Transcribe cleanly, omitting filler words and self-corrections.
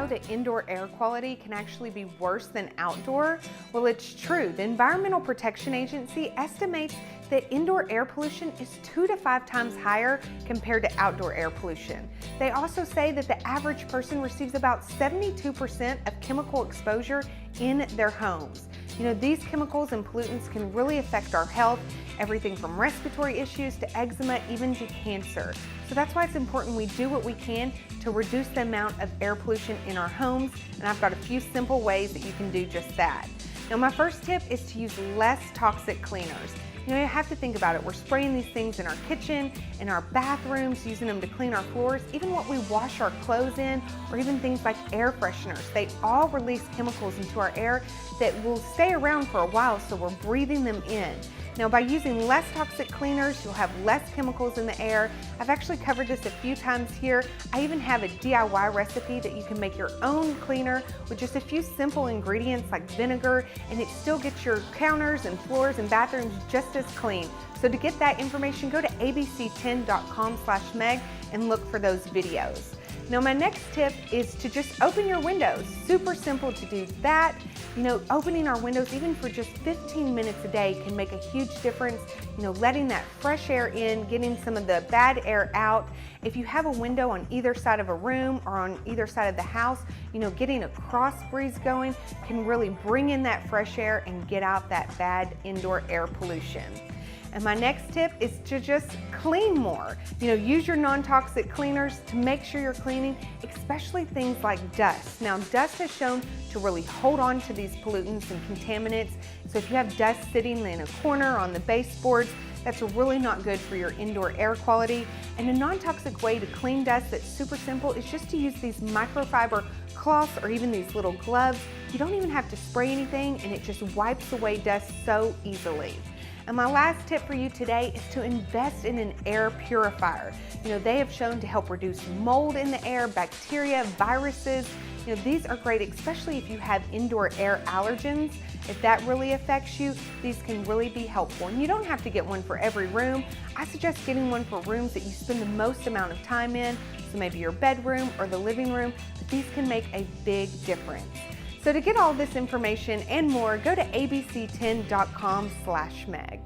that indoor air quality can actually be worse than outdoor? Well, it's true. The Environmental Protection Agency estimates that indoor air pollution is 2 to 5 times higher compared to outdoor air pollution. They also say that the average person receives about 72% of chemical exposure in their homes. You know, these chemicals and pollutants can really affect our health, everything from respiratory issues to eczema, even to cancer. So that's why it's important we do what we can to reduce the amount of air pollution in our homes, and I've got a few simple ways that you can do just that. Now, my first tip is to use less toxic cleaners. You know, you have to think about it. We're spraying these things in our kitchen, in our bathrooms, using them to clean our floors, even what we wash our clothes in, or even things like air fresheners. They all release chemicals into our air that will stay around for a while, so we're breathing them in. Now, by using less toxic cleaners, you'll have less chemicals in the air. I've actually covered this a few times here. I even have a DIY recipe that you can make your own cleaner with just a few simple ingredients like vinegar, and it still gets your counters and floors and bathrooms just as clean. So to get that information, go to abc10.com/meg and look for those videos. Now, my next tip is to just open your windows. Super simple to do that. You know, opening our windows even for just 15 minutes a day can make a huge difference. You know, letting that fresh air in, getting some of the bad air out. If you have a window on either side of a room or on either side of the house, you know, getting a cross breeze going can really bring in that fresh air and get out that bad indoor air pollution. And my next tip is to just clean more. You know, use your non-toxic cleaners to make sure you're cleaning, especially things like dust. Now, dust is shown to really hold on to these pollutants and contaminants. So if you have dust sitting in a corner on the baseboards, that's really not good for your indoor air quality. And a non-toxic way to clean dust that's super simple is just to use these microfiber cloths or even these little gloves. You don't even have to spray anything, and it just wipes away dust so easily. And my last tip for you today is to invest in an air purifier. You know, they have shown to help reduce mold in the air, bacteria, viruses. You know, these are great, especially if you have indoor air allergens. If that really affects you, these can really be helpful. And you don't have to get one for every room. I suggest getting one for rooms that you spend the most amount of time in, so maybe your bedroom or the living room. But these can make a big difference. So to get all this information and more, go to abc10.com/meg.